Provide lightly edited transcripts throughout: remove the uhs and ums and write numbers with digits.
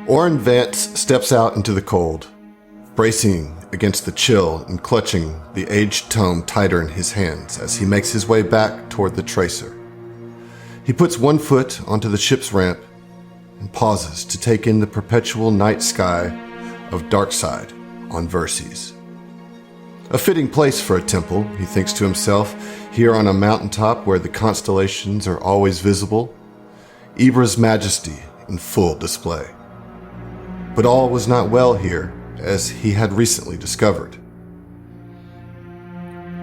Oren Vance steps out into the cold, bracing against the chill and clutching the aged tome tighter in his hands as he makes his way back toward the tracer. He puts one foot onto the ship's ramp and pauses to take in the perpetual night sky of Darkside on Verces. A fitting place for a temple, he thinks to himself, here on a mountaintop where the constellations are always visible, Ibra's majesty in full display. But all was not well here, as he had recently discovered.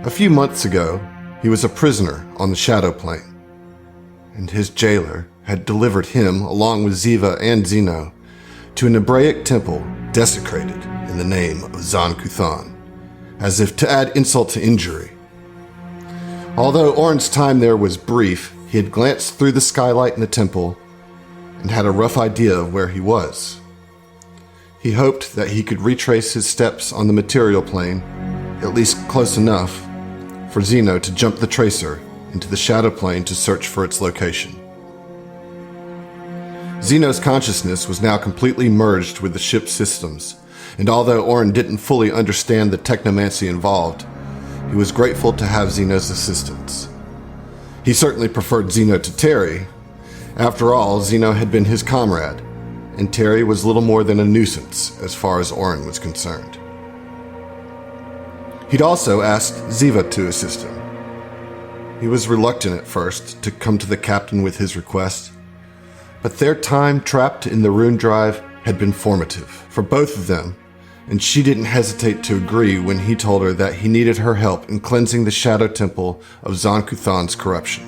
A few months ago, he was a prisoner on the Shadow Plane, and his jailer had delivered him, along with Ziva and Zeno, to an Hebraic temple desecrated in the name of Zan Kuthan, as if to add insult to injury. Although Oren's time there was brief, he had glanced through the skylight in the temple and had a rough idea of where he was. He hoped that he could retrace his steps on the material plane, at least close enough for Zeno to jump the tracer into the shadow plane to search for its location. Zeno's consciousness was now completely merged with the ship's systems, and although Oren didn't fully understand the technomancy involved, he was grateful to have Zeno's assistance. He certainly preferred Zeno to Terry. After all, Zeno had been his comrade, and Terry was little more than a nuisance as far as Oren was concerned. He'd also asked Ziva to assist him. He was reluctant at first to come to the captain with his request, but their time trapped in the rune drive had been formative for both of them, and she didn't hesitate to agree when he told her that he needed her help in cleansing the Shadow Temple of Zan Kuthan's corruption.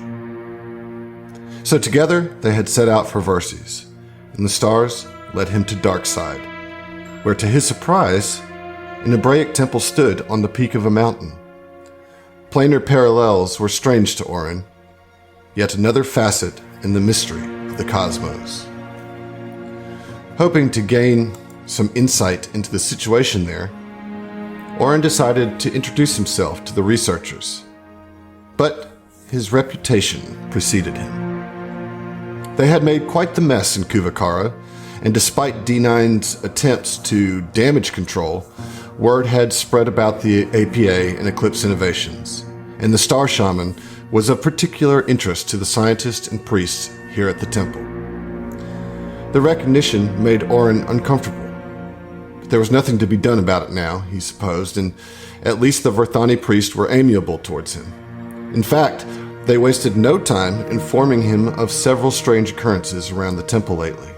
So together they had set out for Verces, and the stars led him to Darkside, where to his surprise, an Hebraic temple stood on the peak of a mountain. Planar parallels were strange to Oren, yet another facet in the mystery of the cosmos. Hoping to gain some insight into the situation there, Oren decided to introduce himself to the researchers, but his reputation preceded him. They had made quite the mess in Kuvakara, and despite D9's attempts to damage control, word had spread about the APA and Eclipse innovations, and the Star Shaman was of particular interest to the scientists and priests here at the temple. The recognition made Oren uncomfortable, but there was nothing to be done about it now, he supposed, and at least the Verthani priests were amiable towards him. In fact, they wasted no time informing him of several strange occurrences around the temple lately.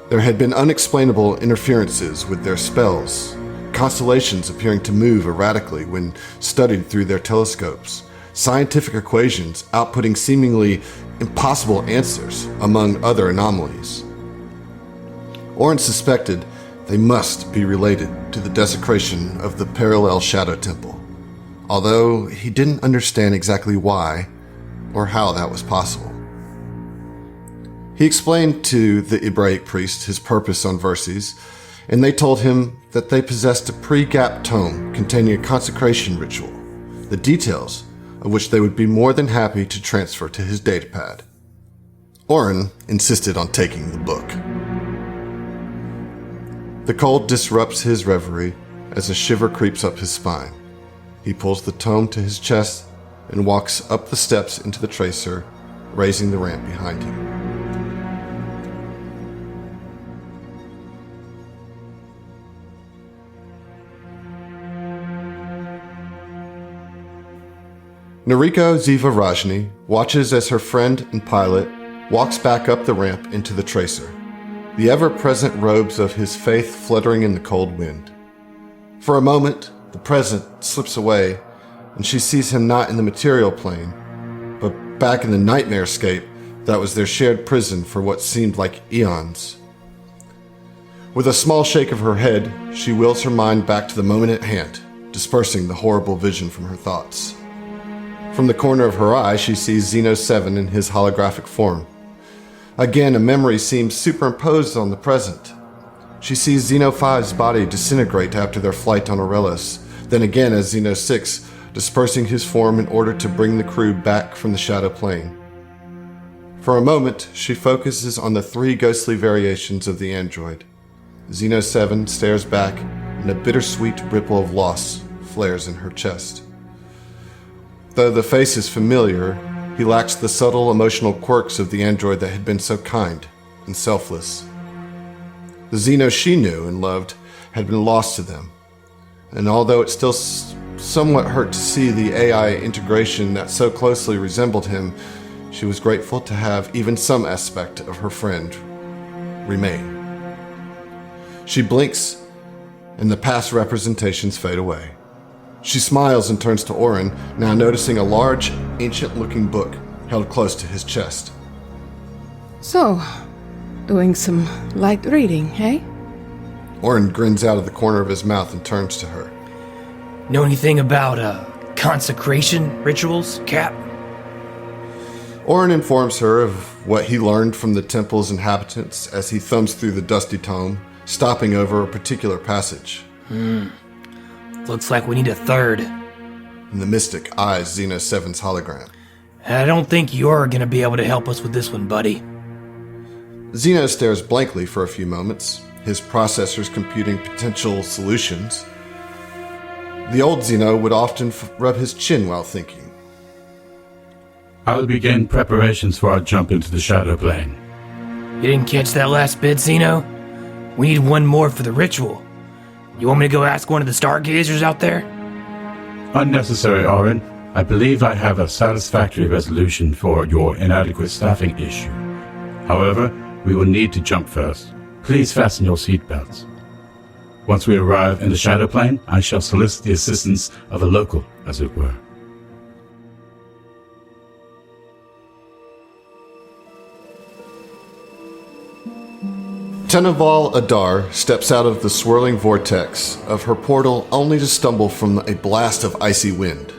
There had been unexplainable interferences with their spells, constellations appearing to move erratically when studied through their telescopes, scientific equations outputting seemingly impossible answers, among other anomalies. Oren suspected they must be related to the desecration of the parallel Shadow Temple, although he didn't understand exactly why or how that was possible. He explained to the Hebraic priest his purpose on Verces, and they told him that they possessed a pre-gap tome containing a consecration ritual, the details of which they would be more than happy to transfer to his datapad. Oren insisted on taking the book. The cold disrupts his reverie as a shiver creeps up his spine. He pulls the tome to his chest and walks up the steps into the tracer, raising the ramp behind him. Noriko Ziva Rajni watches as her friend and pilot walks back up the ramp into the tracer, the ever-present robes of his faith fluttering in the cold wind. For a moment, the present slips away, and she sees him not in the material plane, but back in the nightmare-scape that was their shared prison for what seemed like eons. With a small shake of her head, she wills her mind back to the moment at hand, dispersing the horrible vision from her thoughts. From the corner of her eye, she sees Xeno 7 in his holographic form. Again, a memory seems superimposed on the present. She sees Xeno 5's body disintegrate after their flight on Aurelis, then again as Xeno 6, dispersing his form in order to bring the crew back from the Shadow Plane. For a moment, she focuses on the 3 ghostly variations of the android. Xeno 7 stares back, and a bittersweet ripple of loss flares in her chest. Though the face is familiar, he lacks the subtle emotional quirks of the android that had been so kind and selfless. The Xeno she knew and loved had been lost to them, and although it still somewhat hurt to see the AI integration that so closely resembled him, she was grateful to have even some aspect of her friend remain. She blinks, and the past representations fade away. She smiles and turns to Orin, now noticing a large, ancient-looking book held close to his chest. So, doing some light reading, eh? Orin grins out of the corner of his mouth and turns to her. Know anything about, consecration rituals, Cap? Orin informs her of what he learned from the temple's inhabitants as he thumbs through the dusty tome, stopping over a particular passage. Looks like we need a third. And the mystic eyes Xeno 7's hologram. I don't think you're gonna be able to help us with this one, buddy. Xeno stares blankly for a few moments, his processors computing potential solutions. The old Xeno would often rub his chin while thinking. I'll begin preparations for our jump into the shadow plane. You didn't catch that last bit, Xeno? We need one more for the ritual. You want me to go ask one of the stargazers out there? Unnecessary, Orin. I believe I have a satisfactory resolution for your inadequate staffing issue. However, we will need to jump first. Please fasten your seatbelts. Once we arrive in the shadow plane, I shall solicit the assistance of a local, as it were. Teneval Adar steps out of the swirling vortex of her portal only to stumble from a blast of icy wind.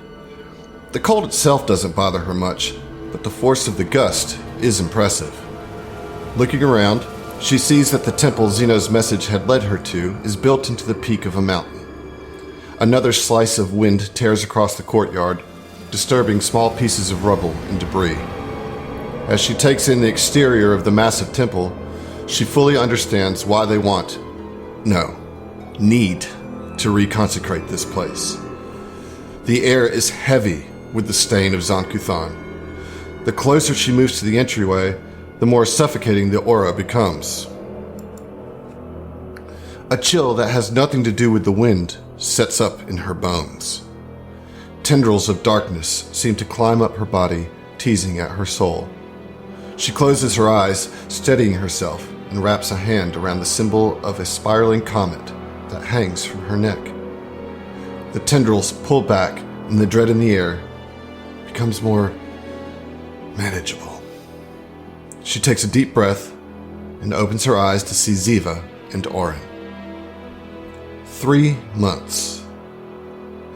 The cold itself doesn't bother her much, but the force of the gust is impressive. Looking around, she sees that the temple Xeno's message had led her to is built into the peak of a mountain. Another slice of wind tears across the courtyard, disturbing small pieces of rubble and debris. As she takes in the exterior of the massive temple, she fully understands why they need to reconsecrate this place. The air is heavy with the stain of Zon-Kuthon. The closer she moves to the entryway, the more suffocating the aura becomes. A chill that has nothing to do with the wind sets up in her bones. Tendrils of darkness seem to climb up her body, teasing at her soul. She closes her eyes, steadying herself, and wraps a hand around the symbol of a spiraling comet that hangs from her neck. The tendrils pull back, and the dread in the air becomes more manageable. She takes a deep breath and opens her eyes to see Ziva and Orin. 3 months.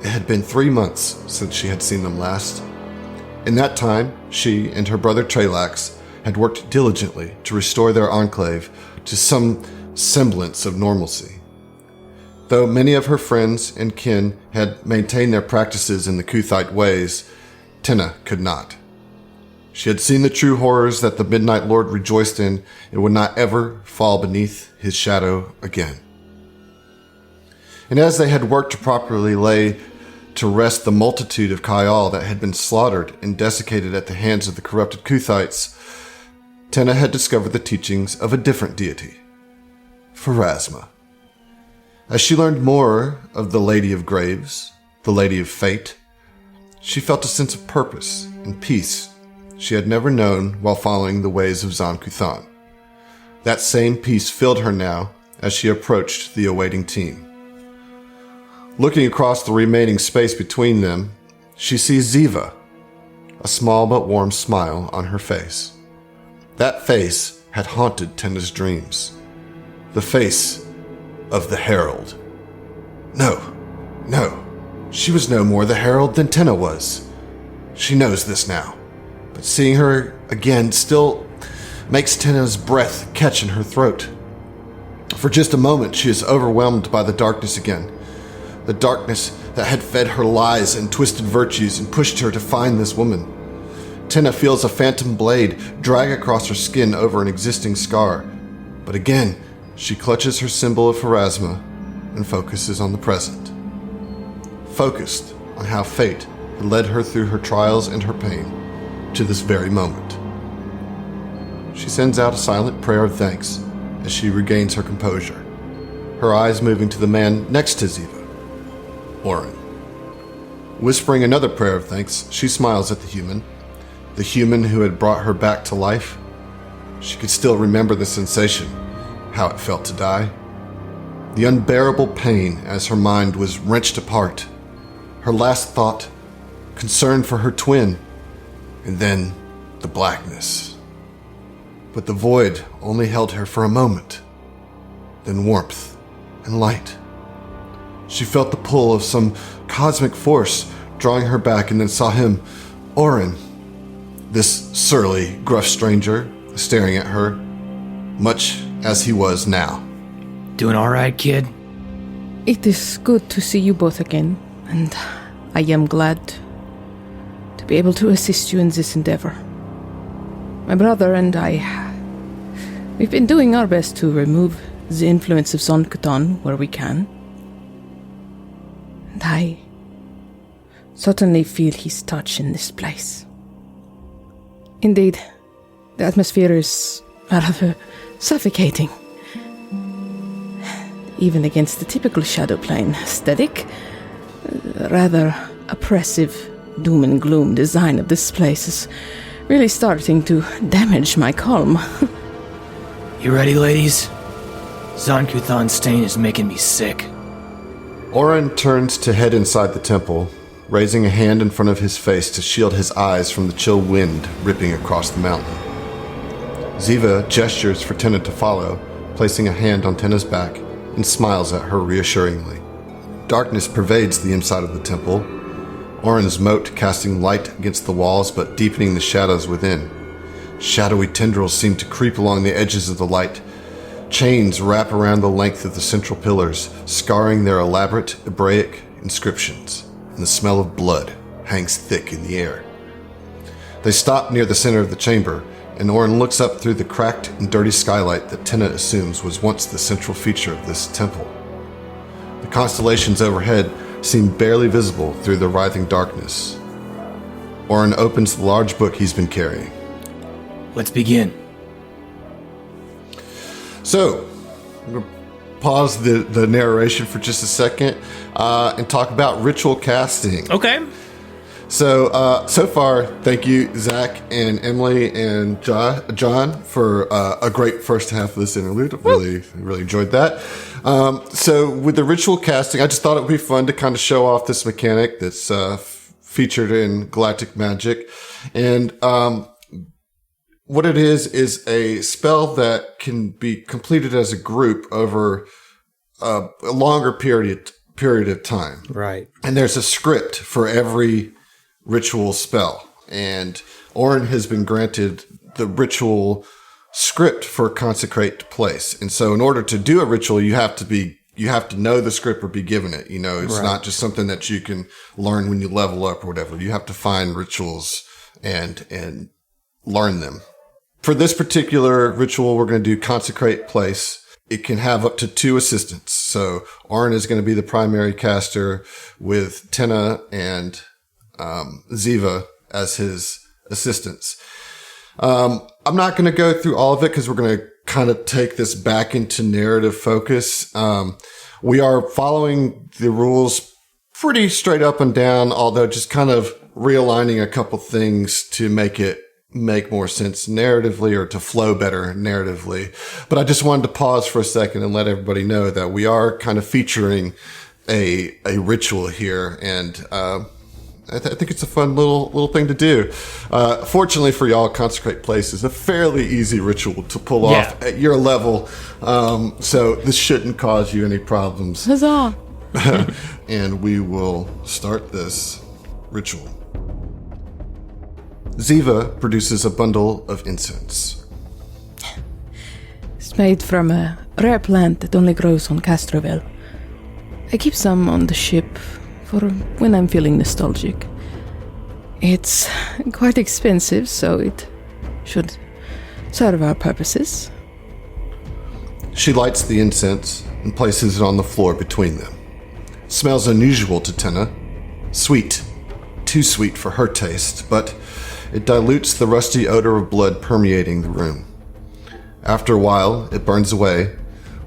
It had been 3 months since she had seen them last. In that time, she and her brother Trelax had worked diligently to restore their enclave to some semblance of normalcy. Though many of her friends and kin had maintained their practices in the Kuthite ways, Tenna could not. She had seen the true horrors that the Midnight Lord rejoiced in and would not ever fall beneath his shadow again. And as they had worked to properly lay to rest the multitude of Kai'al that had been slaughtered and desiccated at the hands of the corrupted Kuthites, Tenna had discovered the teachings of a different deity, Pharasma. As she learned more of the Lady of Graves, the Lady of Fate, she felt a sense of purpose and peace she had never known while following the ways of Zon-Kuthon. That same peace filled her now as she approached the awaiting team. Looking across the remaining space between them, she sees Ziva, a small but warm smile on her face. That face had haunted Tenna's dreams. The face of the Herald. No, she was no more the Herald than Tenna was. She knows this now, but seeing her again still makes Tenna's breath catch in her throat. For just a moment, she is overwhelmed by the darkness again. The darkness that had fed her lies and twisted virtues and pushed her to find this woman. Tenna feels a phantom blade drag across her skin over an existing scar. But again, she clutches her symbol of Pharasma and focuses on the present. Focused on how fate had led her through her trials and her pain to this very moment. She sends out a silent prayer of thanks as she regains her composure, her eyes moving to the man next to Ziva, Oren. Whispering another prayer of thanks, she smiles at the human who had brought her back to life. She could still remember the sensation, how it felt to die. The unbearable pain as her mind was wrenched apart. Her last thought, concern for her twin, and then the blackness. But the void only held her for a moment, then warmth and light. She felt the pull of some cosmic force drawing her back and then saw him, Oren, this surly, gruff stranger, staring at her, much as he was now. Doing all right, kid? It is good to see you both again, and I am glad to be able to assist you in this endeavor. My brother and I, we've been doing our best to remove the influence of Zon-Kutan where we can. And I certainly feel his touch in this place. Indeed, the atmosphere is rather suffocating. Even against the typical Shadow Plane aesthetic, rather oppressive doom and gloom design of this place is really starting to damage my calm. You ready, ladies? Zon-Kuthan's stain is making me sick. Oren turns to head inside the temple, raising a hand in front of his face to shield his eyes from the chill wind ripping across the mountain. Ziva gestures for Tenna to follow, placing a hand on Tenna's back, and smiles at her reassuringly. Darkness pervades the inside of the temple, Oren's moat casting light against the walls but deepening the shadows within. Shadowy tendrils seem to creep along the edges of the light. Chains wrap around the length of the central pillars, scarring their elaborate Hebraic inscriptions, and the smell of blood hangs thick in the air. They stop near the center of the chamber, and Oren looks up through the cracked and dirty skylight that Tenna assumes was once the central feature of this temple. The constellations overhead seem barely visible through the writhing darkness. Oren opens the large book he's been carrying. Let's begin. So, I'm going to pause the narration for just a second and talk about ritual casting. Okay. So, so far, thank you, Zach and Emily and John for a great first half of this interlude. I really enjoyed that. So with the ritual casting, I just thought it would be fun to kind of show off this mechanic that's featured in Galactic Magic. And what it is a spell that can be completed as a group over a longer period of time. Right. And there's a script for every ritual spell, and Oren has been granted the ritual script for Consecrate Place. And so in order to do a ritual, you have to know the script or be given it. You know, it's not just something that you can learn when you level up or whatever. You have to find rituals and learn them. For this particular ritual, we're going to do Consecrate Place. It can have up to 2 assistants. So Oren is going to be the primary caster with Tenna and Ziva as his assistants. I'm not going to go through all of it because we're going to kind of take this back into narrative focus. We are following the rules pretty straight up and down, although just kind of realigning a couple things to make more sense narratively or to flow better narratively. But I just wanted to pause for a second and let everybody know that we are kind of featuring a ritual here, and I think it's a fun little thing to do. Fortunately for y'all, Consecrate Place is a fairly easy ritual to pull off at your level, so this shouldn't cause you any problems. Huzzah! And we will start this ritual. Ziva produces a bundle of incense. It's made from a rare plant that only grows on Castrovel. I keep some on the ship for when I'm feeling nostalgic. It's quite expensive, so it should serve our purposes. She lights the incense and places it on the floor between them. Smells unusual to Tenna. Sweet. Too sweet for her taste, but it dilutes the rusty odor of blood permeating the room. After a while, it burns away,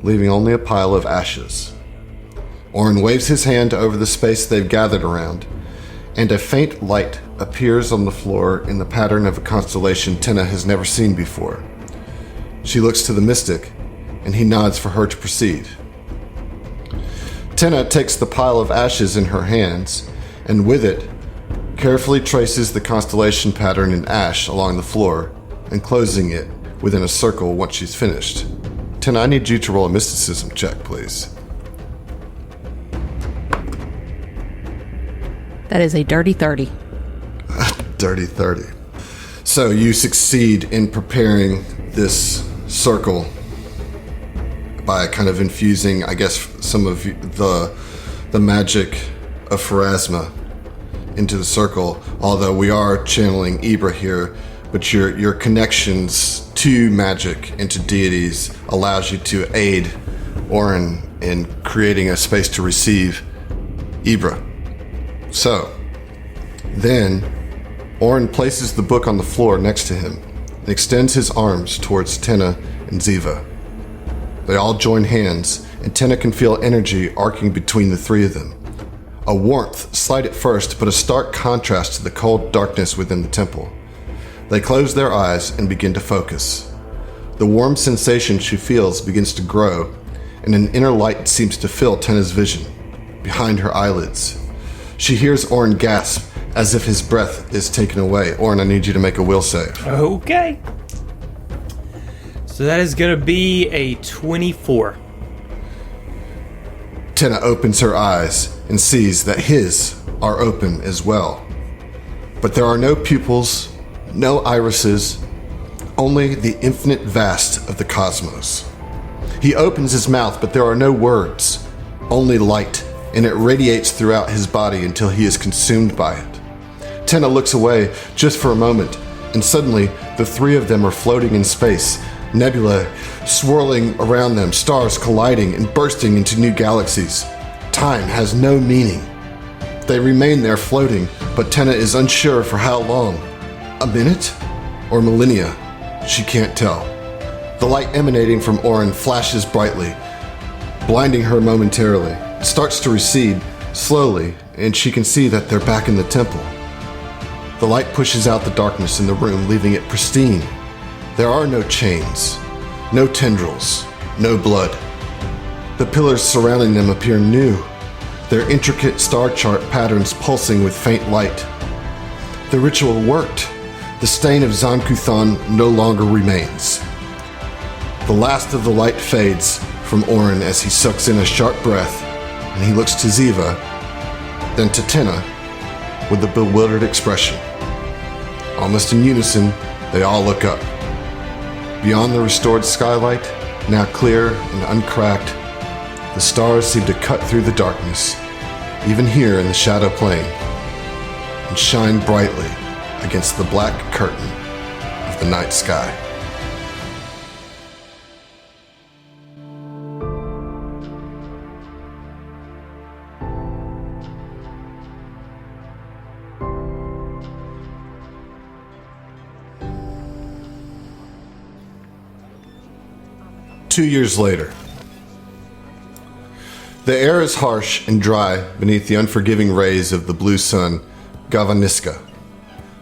leaving only a pile of ashes. Orin waves his hand over the space they've gathered around, and a faint light appears on the floor in the pattern of a constellation Tenna has never seen before. She looks to the mystic, and he nods for her to proceed. Tenna takes the pile of ashes in her hands, and with it, carefully traces the constellation pattern in ash along the floor, enclosing it within a circle once she's finished. Tenna, I need you to roll a mysticism check, please. That is a dirty 30. Dirty 30. So you succeed in preparing this circle by kind of infusing, I guess, some of the magic of Pharasma into the circle, although we are channeling Ibra here, but your connections to magic and to deities allows you to aid Orin in creating a space to receive Ibra. So, then, Orin places the book on the floor next to him and extends his arms towards Tenna and Ziva. They all join hands, and Tenna can feel energy arcing between the three of them. A warmth, slight at first, but a stark contrast to the cold darkness within the temple. They close their eyes and begin to focus. The warm sensation she feels begins to grow, and an inner light seems to fill Tenna's vision, behind her eyelids. She hears Orin gasp, as if his breath is taken away. Orin, I need you to make a will save. Okay. So that is going to be a 24. Tenna opens her eyes and sees that his are open as well. But there are no pupils, no irises, only the infinite vast of the cosmos. He opens his mouth, but there are no words, only light, and it radiates throughout his body until he is consumed by it. Tenna looks away just for a moment, and suddenly the three of them are floating in space, nebula swirling around them, stars colliding and bursting into new galaxies. Time has no meaning. They remain there floating, but Tenna is unsure for how long. A minute? Or millennia? She can't tell. The light emanating from Orin flashes brightly, blinding her momentarily. It starts to recede, slowly, and she can see that they're back in the temple. The light pushes out the darkness in the room, leaving it pristine. There are no chains, no tendrils, no blood. The pillars surrounding them appear new, their intricate star chart patterns pulsing with faint light. The ritual worked. The stain of Zankuthan no longer remains. The last of the light fades from Orin as he sucks in a sharp breath, and he looks to Ziva, then to Tenna, with a bewildered expression. Almost in unison, they all look up. Beyond the restored skylight, now clear and uncracked, the stars seem to cut through the darkness, even here in the shadow plane, and shine brightly against the black curtain of the night sky. Two years later. The air is harsh and dry beneath the unforgiving rays of the blue sun, Gavaniska.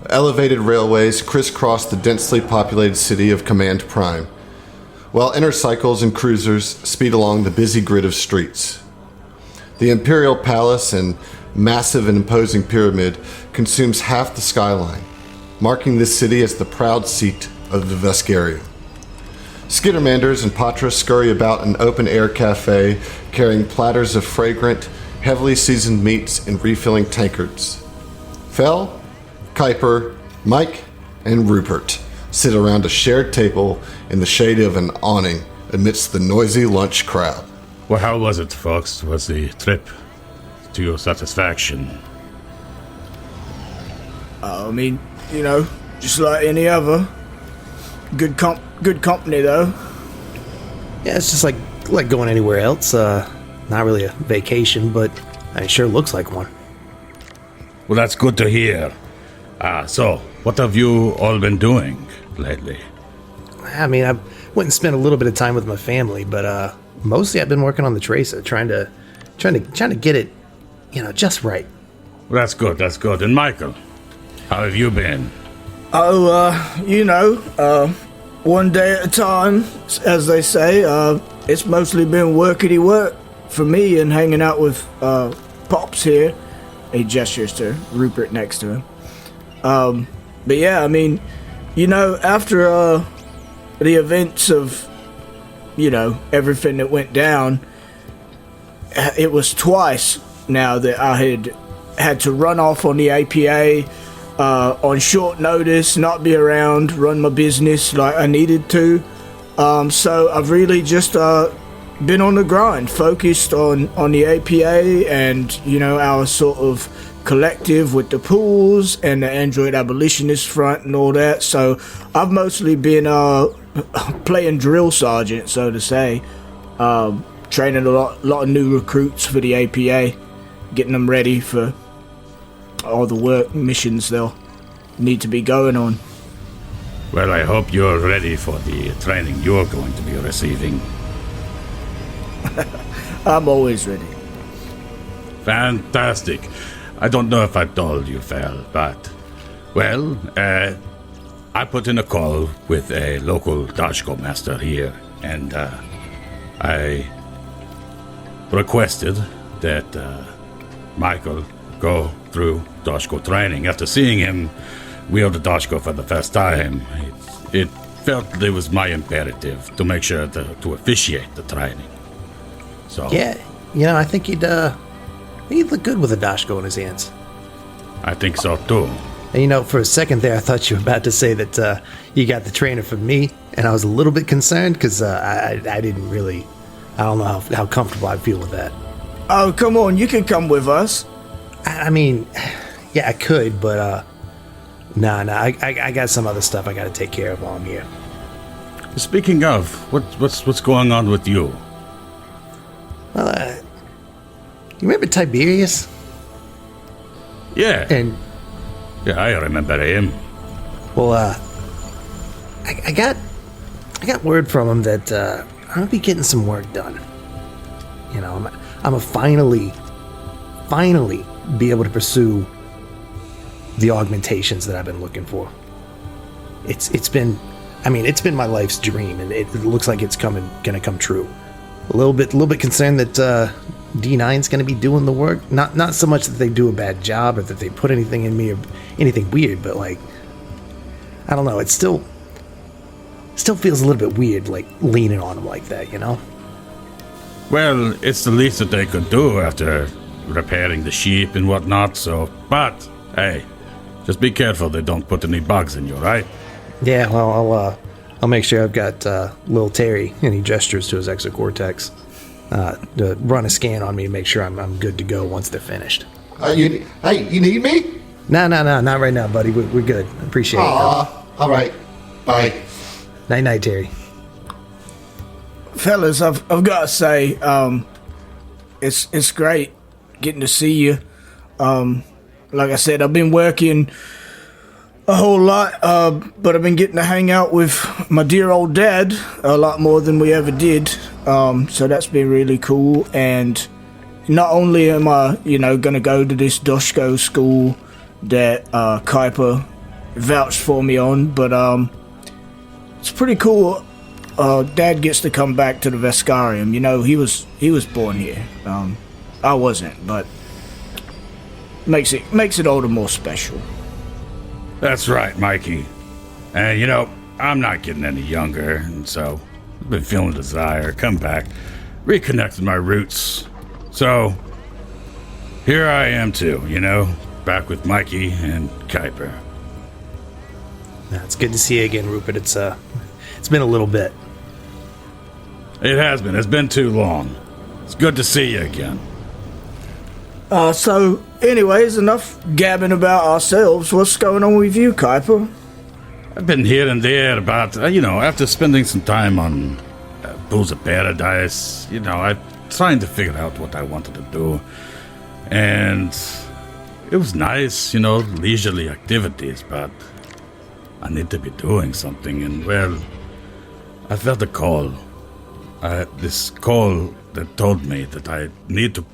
Elevated railways crisscross the densely populated city of Command Prime, while intercycles and cruisers speed along the busy grid of streets. The Imperial Palace and massive and imposing pyramid consumes half the skyline, marking this city as the proud seat of the Vescarium. Skittermanders and Patra scurry about an open-air cafe carrying platters of fragrant, heavily seasoned meats in refilling tankards. Fel, Kuiper, Mike, and Rupert sit around a shared table in the shade of an awning amidst the noisy lunch crowd. Well, how was it, folks? Was the trip to your satisfaction? I mean, just like any other. Good company, though. Yeah, it's just like going anywhere else. Not really a vacation, but it sure looks like one. Well, that's good to hear. So, what have you all been doing lately? I mean, I went and spent a little bit of time with my family, but mostly I've been working on the Tracer, trying to get it, just right. Well, that's good. And Michael, how have you been? Oh, one day at a time, as they say. It's mostly been workity work for me and hanging out with Pops here. He gestures to Rupert next to him. But yeah, I mean, after the events of, everything that went down, it was twice now that I had to run off on the APA on short notice, not be around, run my business like I needed to. So I've really just been on the grind, focused on the APA and, our sort of collective with the pools and the Android Abolitionist Front and all that. So I've mostly been playing drill sergeant, so to say, training a lot of new recruits for the APA, getting them ready for all the work missions they'll need to be going on. Well, I hope you're ready for the training you're going to be receiving. I'm always ready. Fantastic. I don't know if I told you, Fel, but, well, I put in a call with a local Dashko master here, and I requested that Michael go through Dashko training. After seeing him wield a Dashko for the first time, it felt that it was my imperative to make sure to officiate the training. So yeah, I think he'd look good with a Dashko in his hands. I think so too. And for a second there, I thought you were about to say that you got the trainer from me, and I was a little bit concerned because I didn't really, I don't know how comfortable I feel with that. Oh, come on, you can come with us. I mean, yeah, I could, but no, I got some other stuff I got to take care of while I'm here. Speaking of, what's going on with you? Well, you remember Tiberius? Yeah. And yeah, I remember him. well, I got word from him that I'm gonna be getting some work done. I'm gonna finally be able to pursue the augmentations that I've been looking for. It's been my life's dream, and it looks like it's gonna come true. A little bit concerned that D9's gonna be doing the work. Not so much that they do a bad job or that they put anything in me or anything weird, but like, I don't know. It still feels a little bit weird, like leaning on them like that, Well, it's the least that they could do after repairing the sheep and whatnot, so... But, hey, just be careful they don't put any bugs in you, right? Yeah, well, I'll make sure I've got Lil Terry, and he gestures to his exocortex, to run a scan on me and make sure I'm good to go once they're finished. You need me? No, not right now, buddy. We're good. Appreciate it. All right. Bye. Night, Terry. Fellas, I've got to say, it's great getting to see you. Like I said, I've been working a whole lot, but I've been getting to hang out with my dear old dad a lot more than we ever did. So that's been really cool. And not only am I, going to go to this Doshko school that Kuiper vouched for me on, but it's pretty cool. Dad gets to come back to the Vescarium. He was born here. I wasn't, but makes it all the more special. That's right, Mikey. And, I'm not getting any younger, and so I've been feeling a desire, come back, reconnect with my roots. So, here I am too, back with Mikey and Kuiper. It's good to see you again, Rupert. It's been a little bit. It has been. It's been too long. It's good to see you again. So anyways, enough gabbing about ourselves. What's going on with you, Kuiper? I've been here and there, but, after spending some time on Bulls of Paradise, I'm trying to figure out what I wanted to do. And it was nice, leisurely activities, but I need to be doing something. And, well, I felt a call. This call that told me that I need to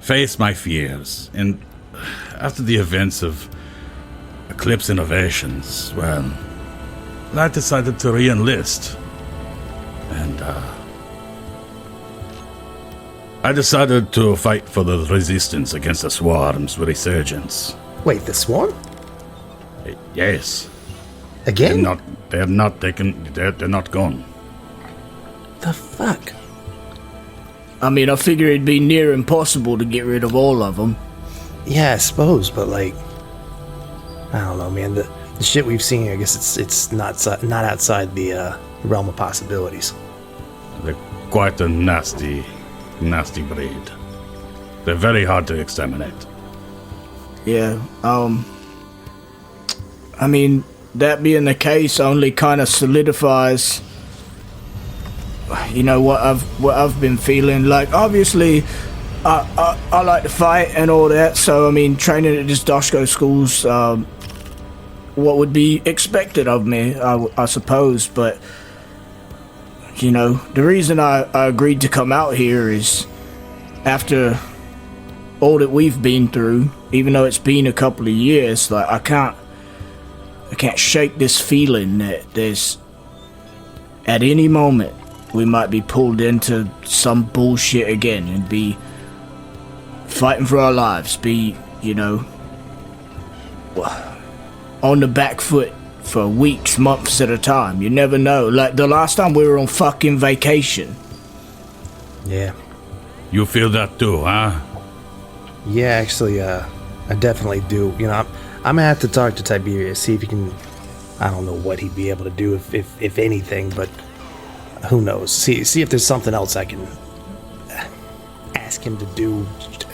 face my fears. And after the events of Eclipse Innovations, well, I decided to re-enlist. And I decided to fight for the resistance against the swarm's resurgence. Wait, the swarm? Yes. Again? They're not gone. The fuck? I mean, I figure it'd be near impossible to get rid of all of them. Yeah, I suppose, but I don't know, man. The shit we've seen, I guess it's not outside the realm of possibilities. They're quite a nasty breed. They're very hard to exterminate. Yeah, I mean, that being the case only kind of solidifies, what I've been feeling. Like, obviously, I like to fight and all that, so, I mean, training at this Doshko school's, what would be expected of me, I suppose, but, the reason I agreed to come out here is after all that we've been through, even though it's been a couple of years, like, I can't shake this feeling that there's, at any moment, we might be pulled into some bullshit again and be fighting for our lives, be, on the back foot for weeks, months at a time. You never know. Like the last time we were on fucking vacation. Yeah. You feel that too, huh? Yeah, actually, I definitely do. I'm gonna have to talk to Tiberius, see if he can. I don't know what he'd be able to do, if anything, but who knows? See if there's something else I can ask him to do,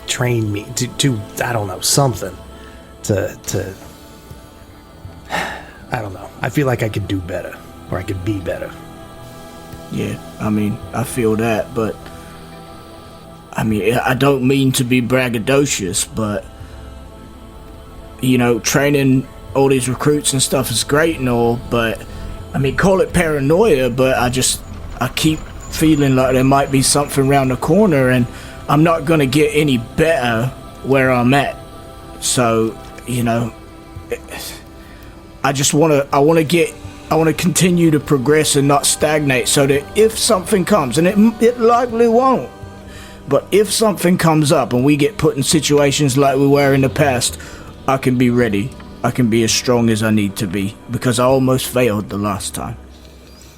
train me to I don't know, something to. I don't know. I feel like I could do better, or I could be better. Yeah, I mean, I feel that, but I mean, I don't mean to be braggadocious, but training all these recruits and stuff is great and all, but I mean, call it paranoia, but I keep feeling like there might be something around the corner, and I'm not gonna get any better where I'm at. So, I want to continue to progress and not stagnate, so that if something comes, and it likely won't, but if something comes up and we get put in situations like we were in the past, I can be ready. I can be as strong as I need to be, because I almost failed the last time.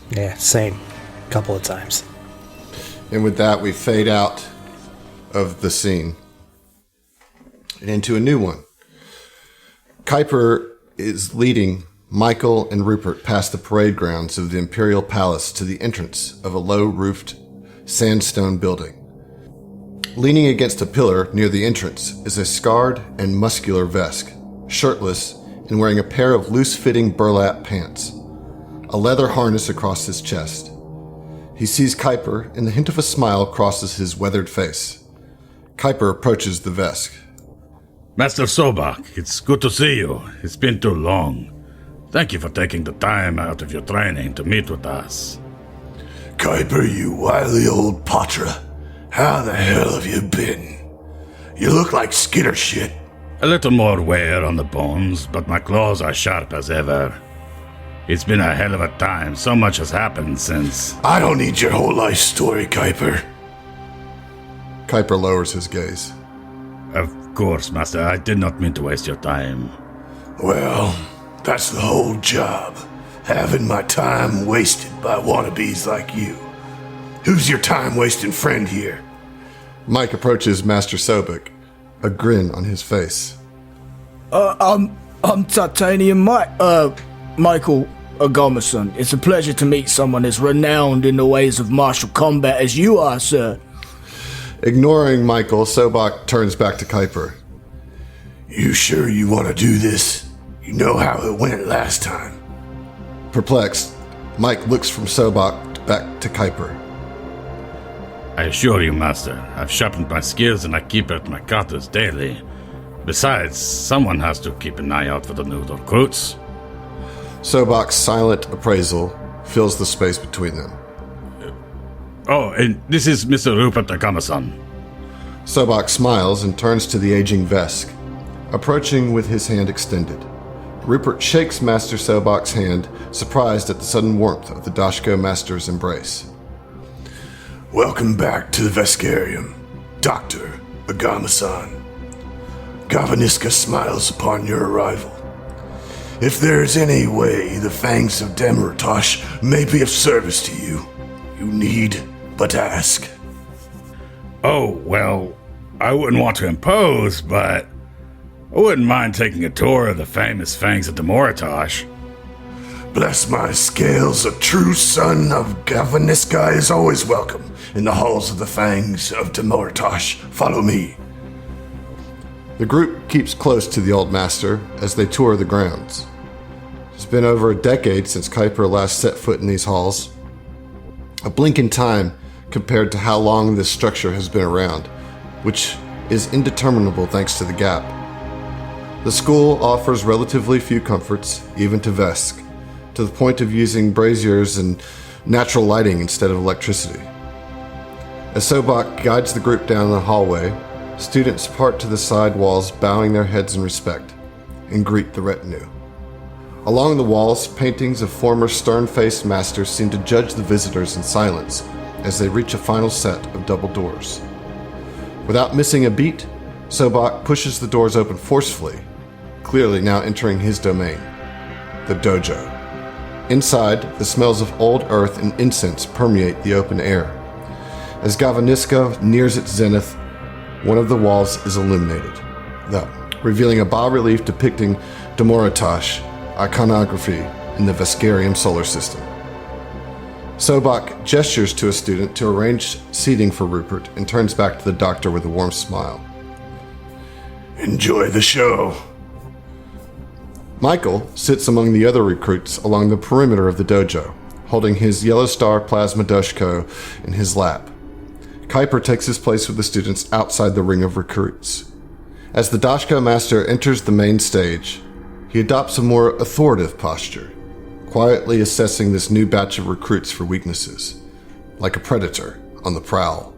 Yeah, same. Couple of times. And with that, we fade out of the scene and into a new one. Kuiper is leading Michael and Rupert past the parade grounds of the Imperial Palace to the entrance of a low-roofed sandstone building. Leaning against a pillar near the entrance is a scarred and muscular Vesk, shirtless and wearing a pair of loose-fitting burlap pants, a leather harness across his chest. He sees Kuiper, and the hint of a smile crosses his weathered face. Kuiper approaches the Vesk. Master Sobak, it's good to see you. It's been too long. Thank you for taking the time out of your training to meet with us. Kuiper, you wily old Patra. How the hell have you been? You look like skitter shit. A little more wear on the bones, but my claws are sharp as ever. It's been a hell of a time. So much has happened since... I don't need your whole life story, Kuiper. Kuiper lowers his gaze. Of course, Master. I did not mean to waste your time. Well, that's the whole job. Having my time wasted by wannabes like you. Who's your time-wasting friend here? Mike approaches Master Sobek, a grin on his face. I'm Titanium Michael Agomason. It's a pleasure to meet someone as renowned in the ways of martial combat as you are, sir. Ignoring Michael, Sobek turns back to Kuiper. You sure you want to do this? You know how it went last time. Perplexed, Mike looks from Sobok back to Kuiper. I assure you, Master, I've sharpened my skills and I keep at my quarters daily. Besides, someone has to keep an eye out for the new recruits. Sobok's silent appraisal fills the space between them. Oh, and this is Mr. Rupert Akamasan. Sobok smiles and turns to the aging Vesk, approaching with his hand extended. Rupert shakes Master Sobok's hand, surprised at the sudden warmth of the Dashko Master's embrace. Welcome back to the Veskarium, Dr. Agama-san. Gavaniska smiles upon your arrival. If there is any way the fangs of Demeritosh may be of service to you, you need but ask. Oh, well, I wouldn't want to impose, but I wouldn't mind taking a tour of the famous fangs of Demoritosh. Bless my scales, a true son of Gavaniska is always welcome in the halls of the fangs of Demoritosh. Follow me. The group keeps close to the old master as they tour the grounds. It's been over a decade since Kuiper last set foot in these halls. A blink in time compared to how long this structure has been around, which is indeterminable thanks to the gap. The school offers relatively few comforts, even to Vesk, to the point of using braziers and natural lighting instead of electricity. As Sobok guides the group down the hallway, students part to the side walls, bowing their heads in respect, and greet the retinue. Along the walls, paintings of former stern-faced masters seem to judge the visitors in silence as they reach a final set of double doors. Without missing a beat, Sobok pushes the doors open forcefully, clearly now entering his domain, the dojo. Inside, the smells of old earth and incense permeate the open air. As Gavaniska nears its zenith, one of the walls is illuminated, revealing a bas-relief depicting Demoritosh iconography in the Veskarium solar system. Sobok gestures to a student to arrange seating for Rupert and turns back to the doctor with a warm smile. Enjoy the show. Michael sits among the other recruits along the perimeter of the dojo, holding his Yellow Star Plasma Doshko in his lap. Kuiper takes his place with the students outside the ring of recruits. As the Dashko Master enters the main stage, he adopts a more authoritative posture, quietly assessing this new batch of recruits for weaknesses, like a predator on the prowl.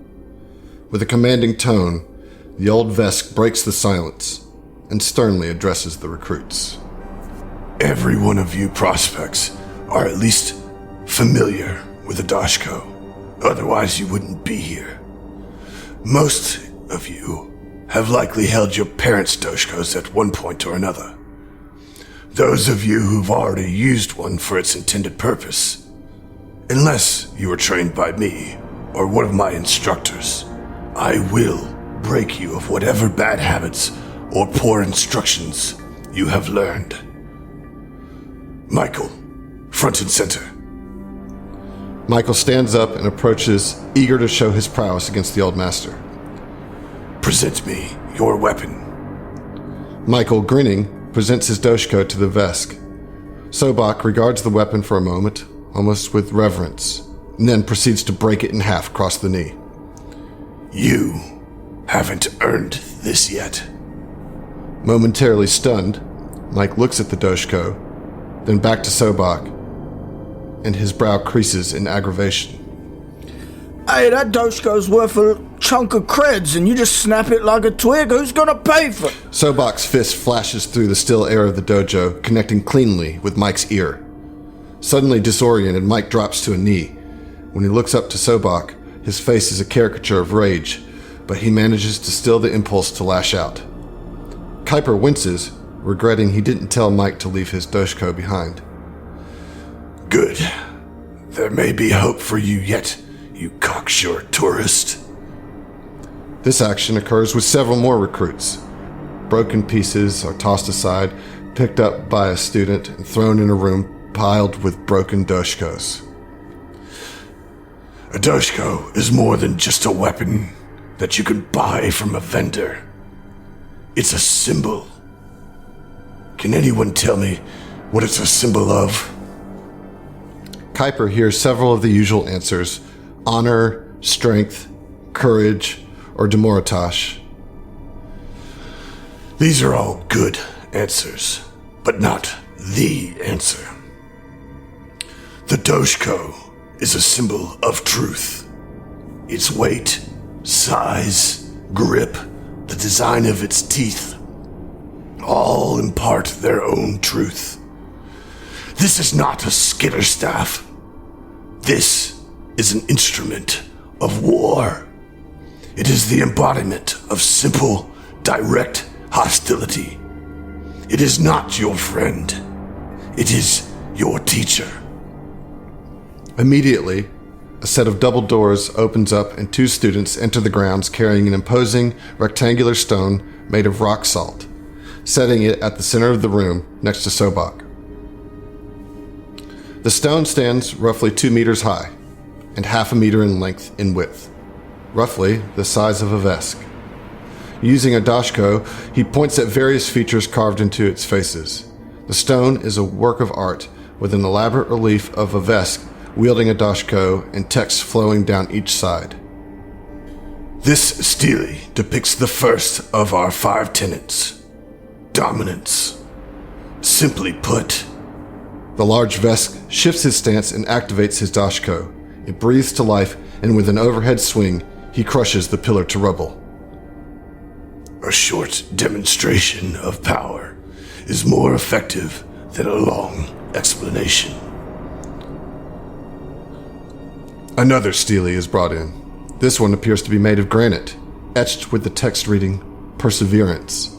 With a commanding tone, the old Vesk breaks the silence and sternly addresses the recruits. Every one of you prospects are at least familiar with the Dashko. Otherwise you wouldn't be here. Most of you have likely held your parents' Doshkos at one point or another. Those of you who've already used one for its intended purpose, unless you were trained by me or one of my instructors, I will break you of whatever bad habits or poor instructions you have learned. Michael, front and center. Michael stands up and approaches, eager to show his prowess against the old master. Present me your weapon. Michael, grinning, presents his Doshko to the Vesk. Sobok regards the weapon for a moment, almost with reverence, and then proceeds to break it in half across the knee. You haven't earned this yet. Momentarily stunned, Mike looks at the Doshko, then back to Sobok, and his brow creases in aggravation. Hey, that Doshko's worth a chunk of creds, and you just snap it like a twig. Who's gonna pay for it? Sobok's fist flashes through the still air of the dojo, connecting cleanly with Mike's ear. Suddenly disoriented, Mike drops to a knee. When he looks up to Sobok, his face is a caricature of rage, but he manages to still the impulse to lash out. Kuiper winces, regretting he didn't tell Mike to leave his Doshko behind. Good. There may be hope for you yet, you cocksure tourist. This action occurs with several more recruits. Broken pieces are tossed aside, picked up by a student, and thrown in a room piled with broken Doshkos. A Doshko is more than just a weapon that you can buy from a vendor. It's a symbol Can anyone tell me what it's a symbol of? Kuiper hears several of the usual answers: honor, strength, courage, or demortage. These are all good answers, but not the answer. The Doshko is a symbol of truth. Its weight, size, grip, the design of its teeth, all impart their own truth. This is not a skitter staff. This is an instrument of war. It is the embodiment of simple, direct hostility. It is not your friend. It is your teacher. Immediately, a set of double doors opens up and 2 students enter the grounds carrying an imposing rectangular stone made of rock salt, setting it at the center of the room next to Sobak. The stone stands roughly 2 meters high and half a meter in length in width, roughly the size of a Vesk. Using a dashko, he points at various features carved into its faces. The stone is a work of art with an elaborate relief of a Vesk wielding a dashko and text flowing down each side. This stele depicts the first of our 5 tenets: dominance. Simply put, The large Vesk shifts his stance and activates his dashko. It breathes to life, and with an overhead swing, he crushes the pillar to rubble. a short demonstration of power is more effective than a long explanation. Another stele is brought in. This one appears to be made of granite, etched with the text reading, Perseverance.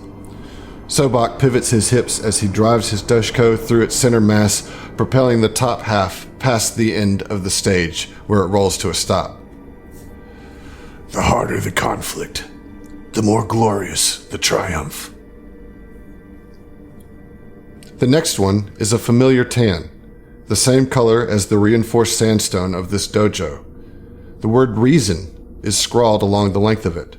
Sobak pivots his hips as he drives his dashko through its center mass, propelling the top half past the end of the stage, where it rolls to a stop. The harder the conflict, the more glorious the triumph. The next one is a familiar tan, the same color as the reinforced sandstone of this dojo. The word reason is scrawled along the length of it.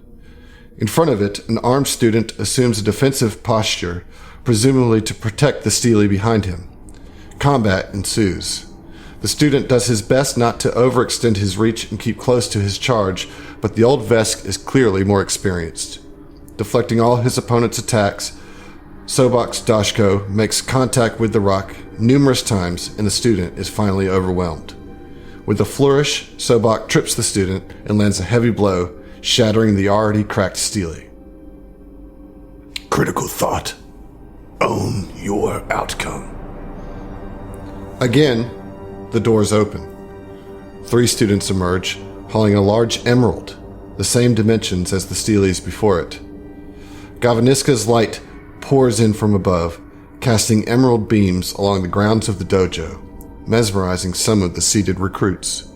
In front of it, an armed student assumes a defensive posture, presumably to protect the stele behind him. Combat ensues. The student does his best not to overextend his reach and keep close to his charge, but the old Vesk is clearly more experienced. Deflecting all his opponent's attacks, Sobak's dashko makes contact with the rock numerous times, and the student is finally overwhelmed. With a flourish, Sobak trips the student and lands a heavy blow, shattering the already cracked stele. Critical thought. Own your outcome. Again, the doors open. 3 students emerge, hauling a large emerald, the same dimensions as the steles before it. Gavaniska's light pours in from above, casting emerald beams along the grounds of the dojo, mesmerizing some of the seated recruits.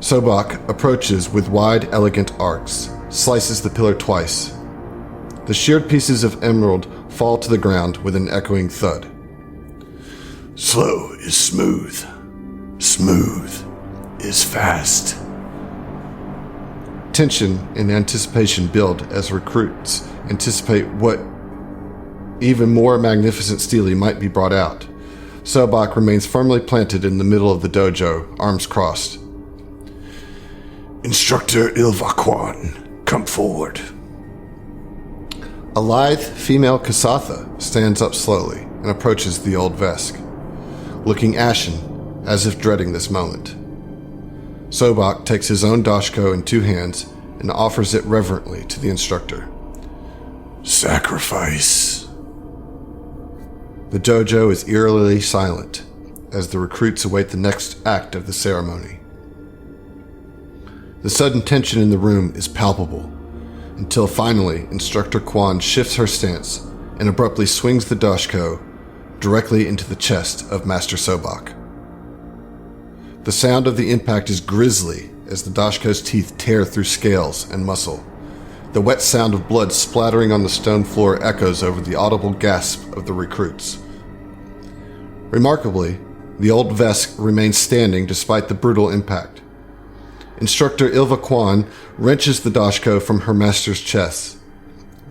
Sobak approaches with wide, elegant arcs, slices the pillar twice. The sheared pieces of emerald fall to the ground with an echoing thud. Slow is smooth. Smooth is fast. Tension and anticipation build as recruits anticipate what even more magnificent stele might be brought out. Sobak remains firmly planted in the middle of the dojo, arms crossed. Instructor Ilvakwan, come forward. A lithe female Kasatha stands up slowly and approaches the old Vesk, looking ashen as if dreading this moment. Sobak takes his own dashko in 2 hands and offers it reverently to the instructor. Sacrifice. The dojo is eerily silent as the recruits await the next act of the ceremony. The sudden tension in the room is palpable, until finally Instructor Kwan shifts her stance and abruptly swings the dashko directly into the chest of Master Sobak. The sound of the impact is grisly as the dashko's teeth tear through scales and muscle. The wet sound of blood splattering on the stone floor echoes over the audible gasp of the recruits. Remarkably, the old Vesk remains standing despite the brutal impact. Instructor Ilva Kwan wrenches the dashko from her master's chest.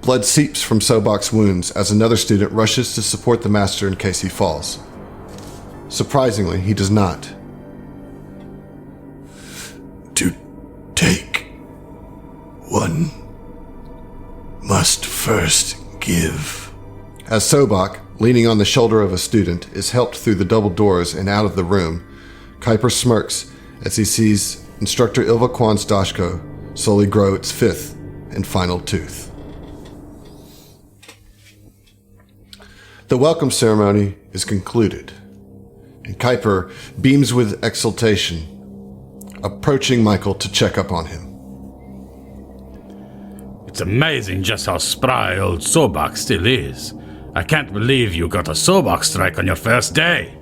Blood seeps from Sobok's wounds as another student rushes to support the master in case he falls. Surprisingly, he does not. To take, one must first give. As Sobok, leaning on the shoulder of a student, is helped through the double doors and out of the room, Kuiper smirks as he sees Instructor Ilva Kwan's Dashko slowly grow its fifth and final tooth. The welcome ceremony is concluded, and Kuiper beams with exultation, approaching Michael to check up on him. It's amazing just how spry old Sobok still is. I can't believe you got a Sobok strike on your first day.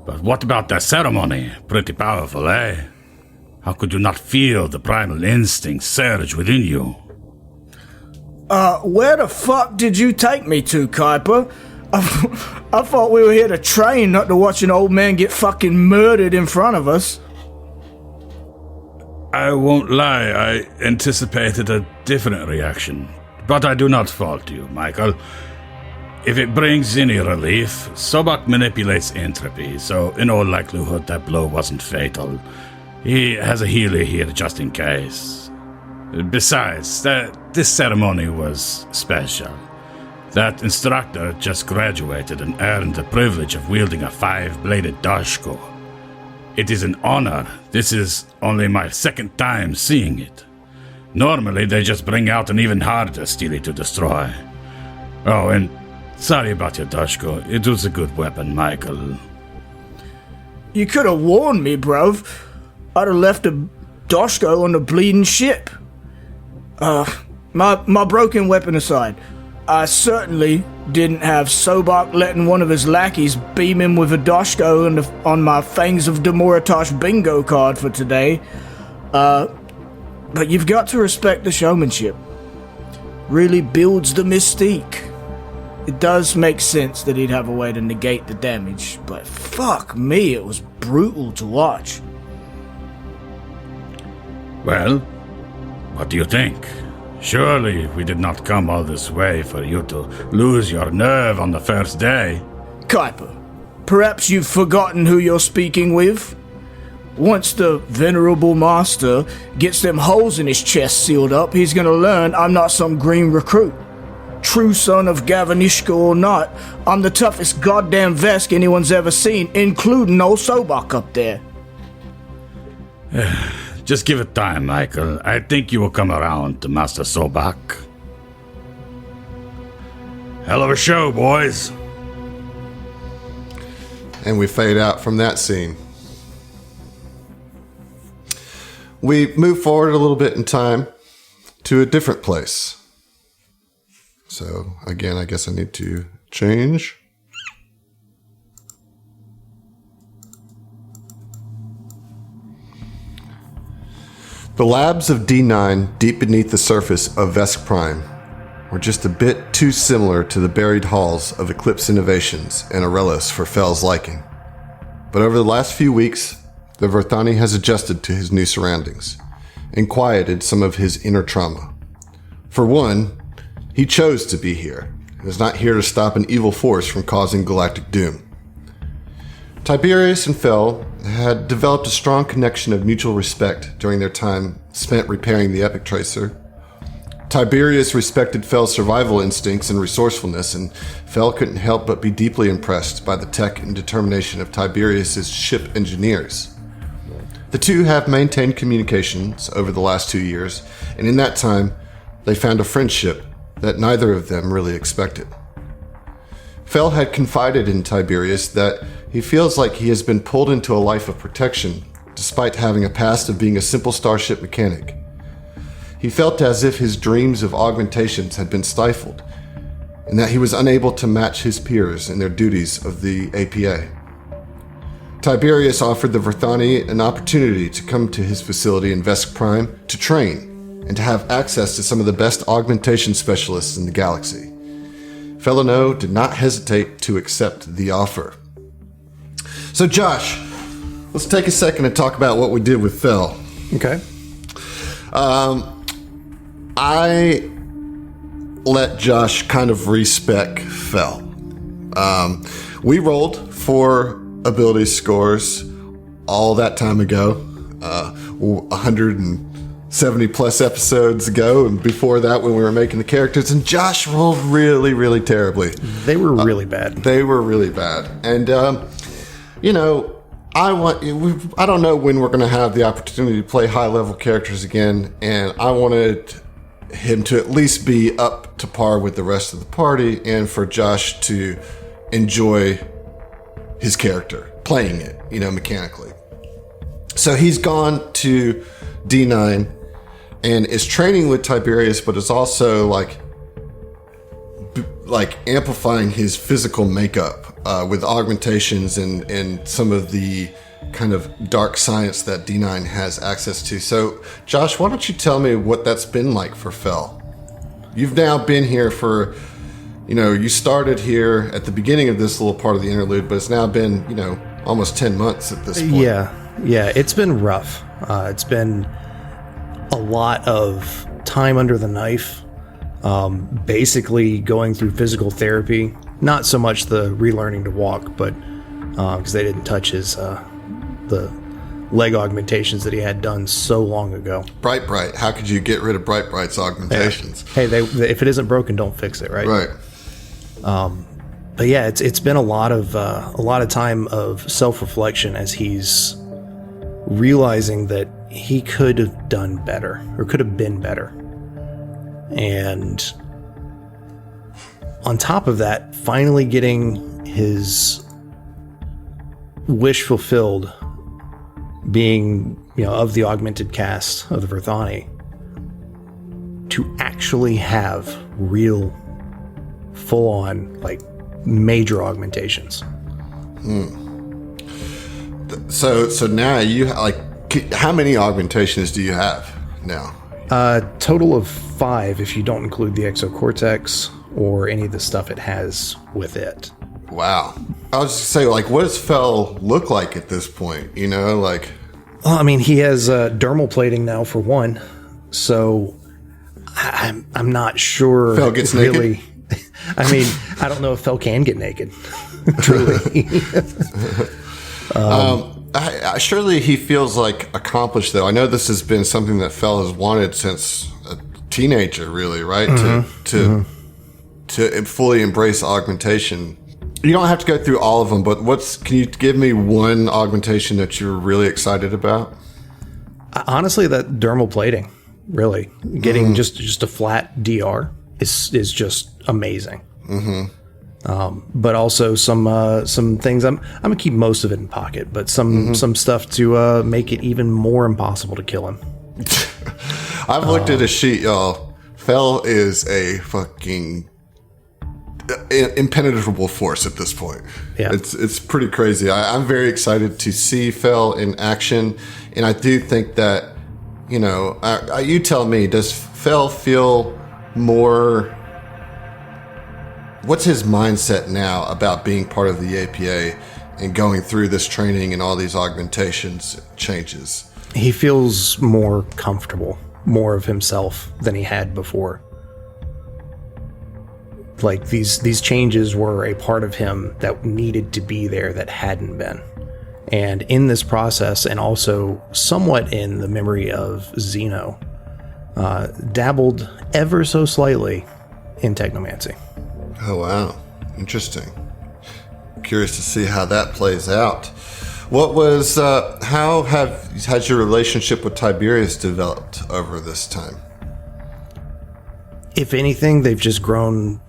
But what about that ceremony? Pretty powerful, eh? How could you not feel the primal instinct surge within you? Where the fuck did you take me to, Kuiper? I thought we were here to train, not to watch an old man get fucking murdered in front of us. I won't lie, I anticipated a different reaction. But I do not fault you, Michael. If it brings any relief, Sobok manipulates entropy, so in all likelihood that blow wasn't fatal. He has a healer here just in case. Besides, this ceremony was special. That instructor just graduated and earned the privilege of wielding a 5-bladed Dashko. It is an honor. This is only my second time seeing it. Normally, they just bring out an even harder steely to destroy. Oh, and sorry about your Dashko. It was a good weapon, Michael. You could have warned me, bruv. I'd have left a Dashko on the bleeding ship. My broken weapon aside, I certainly didn't have Sobok letting one of his lackeys beam him with a Dashko on my Fangs of Demoratosh bingo card for today. But you've got to respect the showmanship. Really builds the mystique. It does make sense that he'd have a way to negate the damage, but fuck me, it was brutal to watch. Well, what do you think? Surely we did not come all this way for you to lose your nerve on the first day. Kuiper, perhaps you've forgotten who you're speaking with? Once the venerable master gets them holes in his chest sealed up, he's gonna learn I'm not some green recruit. True son of Gavanishka or not, I'm the toughest goddamn Vesk anyone's ever seen, including old Sobok up there. Just give it time, Michael. I think you will come around to Master Sobok. Hell of a show, boys. And we fade out from that scene. We move forward a little bit in time to a different place. So, again, I guess I need to change. The labs of D9 deep beneath the surface of Vesk Prime were just a bit too similar to the buried halls of Eclipse Innovations and Aurelis for Fell's liking. But over the last few weeks, the Verthani has adjusted to his new surroundings and quieted some of his inner trauma. For one, he chose to be here and is not here to stop an evil force from causing galactic doom. Tiberius and Fell had developed a strong connection of mutual respect during their time spent repairing the Epic Tracer. Tiberius respected Fell's survival instincts and resourcefulness, and Fell couldn't help but be deeply impressed by the tech and determination of Tiberius's ship engineers. The two have maintained communications over the last 2 years, and in that time, they found a friendship that neither of them really expected. Fell had confided in Tiberius that he feels like he has been pulled into a life of protection, despite having a past of being a simple starship mechanic. He felt as if his dreams of augmentations had been stifled, and that he was unable to match his peers in their duties of the APA. Tiberius offered the Verthani an opportunity to come to his facility in Vesk Prime to train, and to have access to some of the best augmentation specialists in the galaxy. Felino did not hesitate to accept the offer. So Josh, let's take a second and talk about what we did with Fell. Okay. I let Josh kind of respec Fel. We rolled for ability scores all that time ago, 170 plus episodes ago, and before that when we were making the characters, and Josh rolled really, really terribly. They were really bad. They were really bad. And, you know, I don't know when we're going to have the opportunity to play high-level characters again, and I wanted him to at least be up to par with the rest of the party, and for Josh to enjoy his character, playing it, you know, mechanically. So he's gone to D9 and is training with Tiberius, but is also like amplifying his physical makeup with augmentations and some of the kind of dark science that D9 has access to. So, Josh, why don't you tell me what that's been like for Fel? You've now been here for, you know, you started here at the beginning of this little part of the interlude, but it's now been, you know, almost 10 months at this point. Yeah, it's been rough. It's been a lot of time under the knife, basically going through physical therapy. Not so much the relearning to walk, but because they didn't touch his the leg augmentations that he had done so long ago. Bright. How could you get rid of Bright's augmentations? Yeah. Hey, if it isn't broken, don't fix it, right? Right. But yeah, it's been a lot of time of self-reflection as he's realizing that he could have done better or could have been better. And on top of that, finally getting his wish fulfilled, being, you know, of the augmented cast of the Verthani, to actually have real full-on, like, major augmentations. So now you, like, how many augmentations do you have now? Total of 5 if you don't include the exocortex or any of the stuff it has with it. Wow. I was just saying, like, what does Fel look like at this point? You know, like... Well, I mean, he has dermal plating now for one, so I'm not sure. Fel gets naked? I mean, I don't know if Fel can get naked. Truly. Surely he feels like accomplished, though. I know this has been something that Fel has wanted since a teenager, really, right? To fully embrace augmentation. You don't have to go through all of them, but can you give me one augmentation that you're really excited about? Honestly, that dermal plating, really. Getting just a flat DR is just amazing. But also some things, I'm gonna keep most of it in pocket, but some stuff to make it even more impossible to kill him. I've looked at a sheet, y'all. Fel is a fucking impenetrable force at this point. Yeah. It's pretty crazy. I'm very excited to see Fel in action, and I do think that, you know, you tell me, does Fel feel more... What's his mindset now about being part of the APA and going through this training and all these augmentations changes? He feels more comfortable, more of himself than he had before. Like, these changes were a part of him that needed to be there that hadn't been. And in this process, and also somewhat in the memory of Xeno, dabbled ever so slightly in technomancy. Oh, wow. Interesting. Curious to see how that plays out. What was, how has your relationship with Tiberius developed over this time? If anything, they've just grown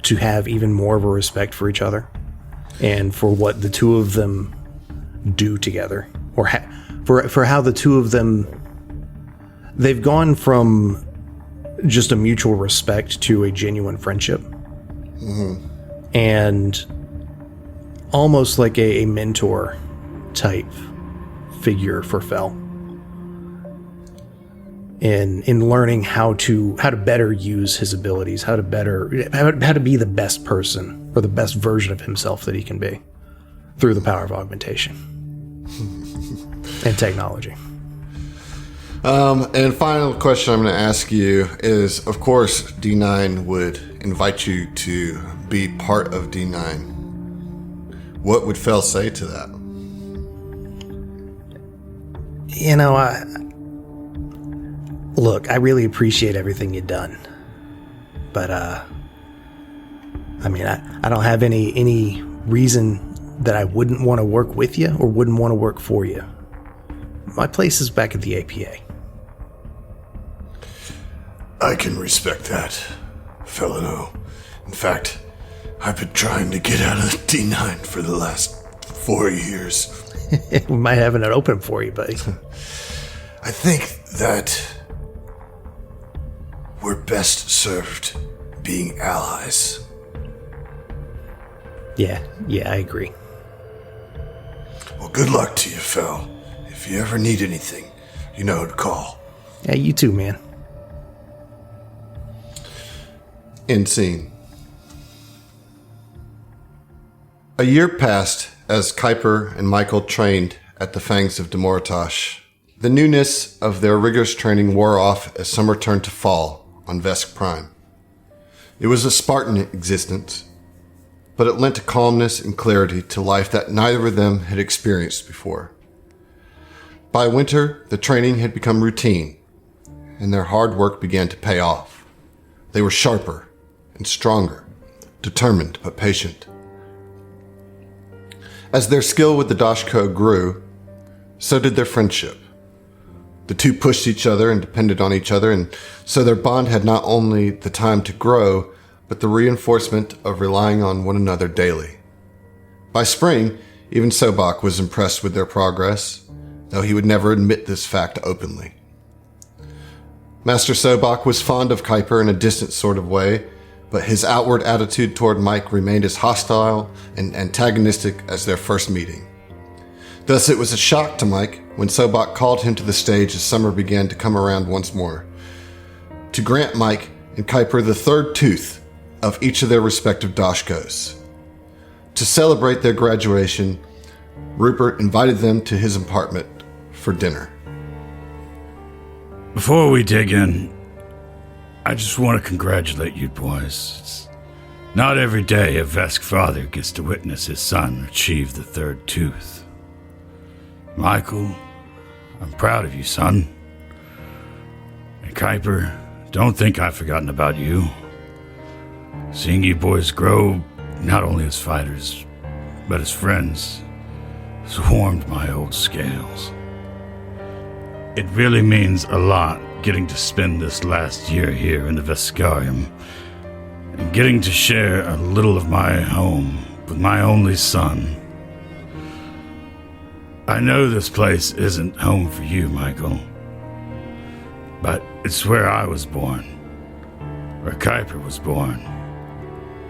to have even more of a respect for each other and for what the two of them do together, or for how the two of them, they've gone from just a mutual respect to a genuine friendship. And almost like a mentor type figure for Fel in learning how to better use his abilities, how to be the best person or the best version of himself that he can be through the power of augmentation and technology. And final question I'm going to ask you is, of course, D9 would invite you to be part of D9. What would Fel say to that? You know, look, I really appreciate everything you've done. But, I mean, I don't have any reason that I wouldn't want to work with you or wouldn't want to work for you. My place is back at the APA. I can respect that, Felino. In fact, I've been trying to get out of D9 for the last 4 years. We might have it open for you, buddy. I think that we're best served being allies. Yeah, I agree. Well, good luck to you, Fel. If you ever need anything, you know who to call. Yeah, you too, man. End scene. A year passed as Kuiper and Michael trained at the Fangs of Demoratosh. The newness of their rigorous training wore off as summer turned to fall on Vesk Prime. It was a Spartan existence, but it lent a calmness and clarity to life that neither of them had experienced before. By winter, the training had become routine, and their hard work began to pay off. They were sharper and stronger, determined but patient. As their skill with the Dashko grew, so did their friendship. The two pushed each other and depended on each other, and so their bond had not only the time to grow, but the reinforcement of relying on one another daily. By spring, even Sobak was impressed with their progress, though he would never admit this fact openly. Master Sobak was fond of Kuiper in a distant sort of way, but his outward attitude toward Mike remained as hostile and antagonistic as their first meeting. Thus, it was a shock to Mike when Sobak called him to the stage as summer began to come around once more, to grant Mike and Kuiper the third tooth of each of their respective Dashkos. To celebrate their graduation, Rupert invited them to his apartment for dinner. Before we dig in, I just want to congratulate you boys. It's not every day a Vesk father gets to witness his son achieve the third tooth. Michael, I'm proud of you, son. And Kuiper, don't think I've forgotten about you. Seeing you boys grow, not only as fighters, but as friends, has warmed my old scales. It really means a lot getting to spend this last year here in the Veskarium, and getting to share a little of my home with my only son. I know this place isn't home for you, Michael, but it's where I was born, where Kuiper was born,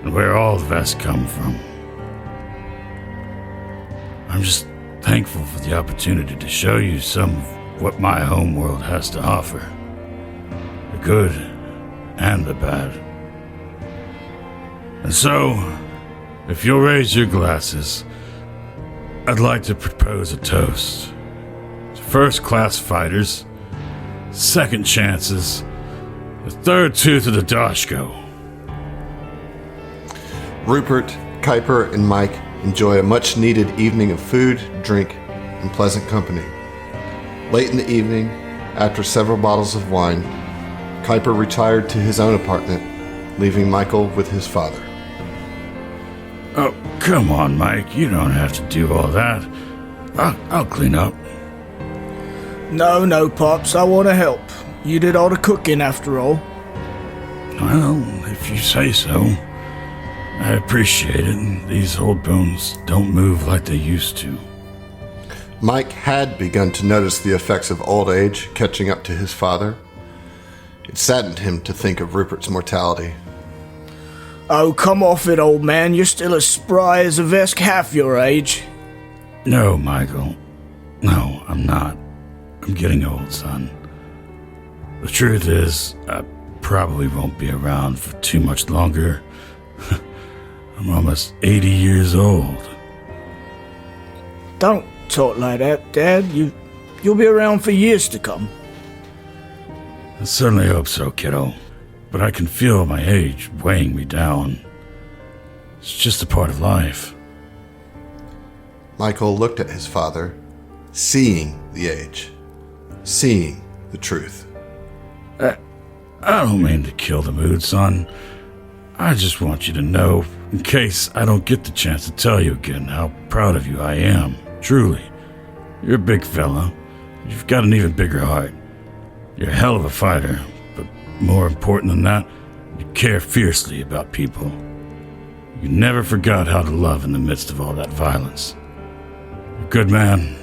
and where all the Vesk come from. I'm just thankful for the opportunity to show you some of what my home world has to offer. The good and the bad. And so, if you'll raise your glasses, I'd like to propose a toast. First-class fighters, second chances, the third tooth of the Dashko. Rupert, Kuiper, and Mike enjoy a much-needed evening of food, drink, and pleasant company. Late in the evening, after several bottles of wine, Kuiper retired to his own apartment, leaving Michael with his father. Oh, come on, Mike. You don't have to do all that. I'll clean up. No, Pops, I want to help. You did all the cooking after all. Well, if you say so. I appreciate it. These old bones don't move like they used to. Mike had begun to notice the effects of old age catching up to his father. It saddened him to think of Rupert's mortality. Oh, come off it, old man. You're still as spry as a Vesk half your age. No, Michael. No, I'm not. I'm getting old, son. The truth is, I probably won't be around for too much longer. I'm almost 80 years old. Don't talk like that, Dad. You'll be around for years to come. I certainly hope so, kiddo. But I can feel my age weighing me down. It's just a part of life. Michael looked at his father, seeing the age, seeing the truth. I don't mean to kill the mood, son. I just want you to know, in case I don't get the chance to tell you again, how proud of you I am. Truly. You're a big fella. You've got an even bigger heart. You're a hell of a fighter, but more important than that, you care fiercely about people. You never forgot how to love in the midst of all that violence. You're a good man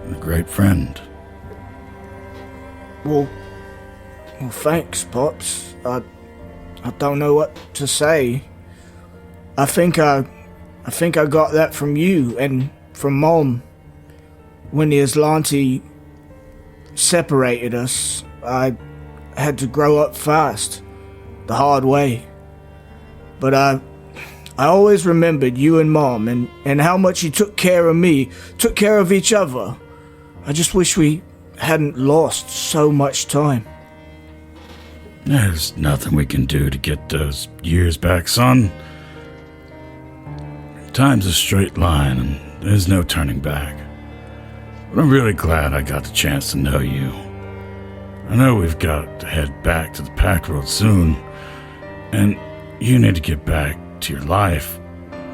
and a great friend. Well, thanks, Pops. I don't know what to say. I think I got that from you and from Mom. When the Aslanti separated us, I had to grow up fast, the hard way. But I always remembered you and Mom and how much you took care of me, took care of each other. I just wish we hadn't lost so much time. There's nothing we can do to get those years back, son. Time's a straight line, and there's no turning back. But I'm really glad I got the chance to know you. I know we've got to head back to the Pact World soon, and you need to get back to your life,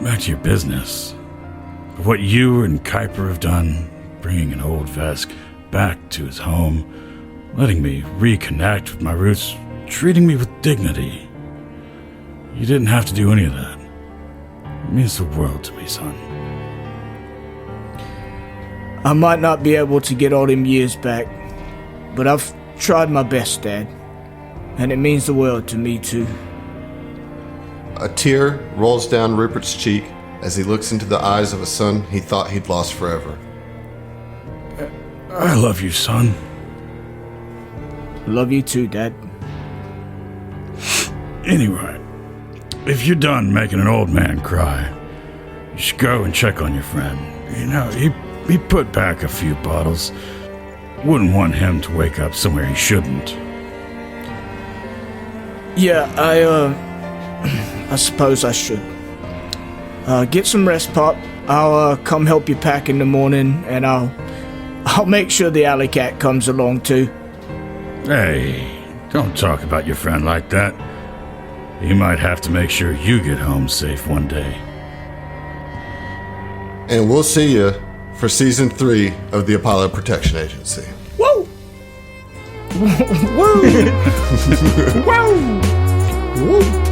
back to your business. But what you and Kuiper have done, bringing an old Vesk back to his home, letting me reconnect with my roots, treating me with dignity. You didn't have to do any of that. It means the world to me, son. I might not be able to get all them years back, but I've tried my best, Dad. And it means the world to me, too. A tear rolls down Rupert's cheek as he looks into the eyes of a son he thought he'd lost forever. I love you, son. Love you too, Dad. Anyway, if you're done making an old man cry, you should go and check on your friend. You know, he put back a few bottles. Wouldn't want him to wake up somewhere he shouldn't. Yeah, I suppose I should. Get some rest, Pop. I'll come help you pack in the morning, and I'll make sure the alley cat comes along too. Hey, don't talk about your friend like that. He might have to make sure you get home safe one day. And we'll see you for Season 3 of the Apollo Protection Agency. Woo! Woo! Woo! Woo!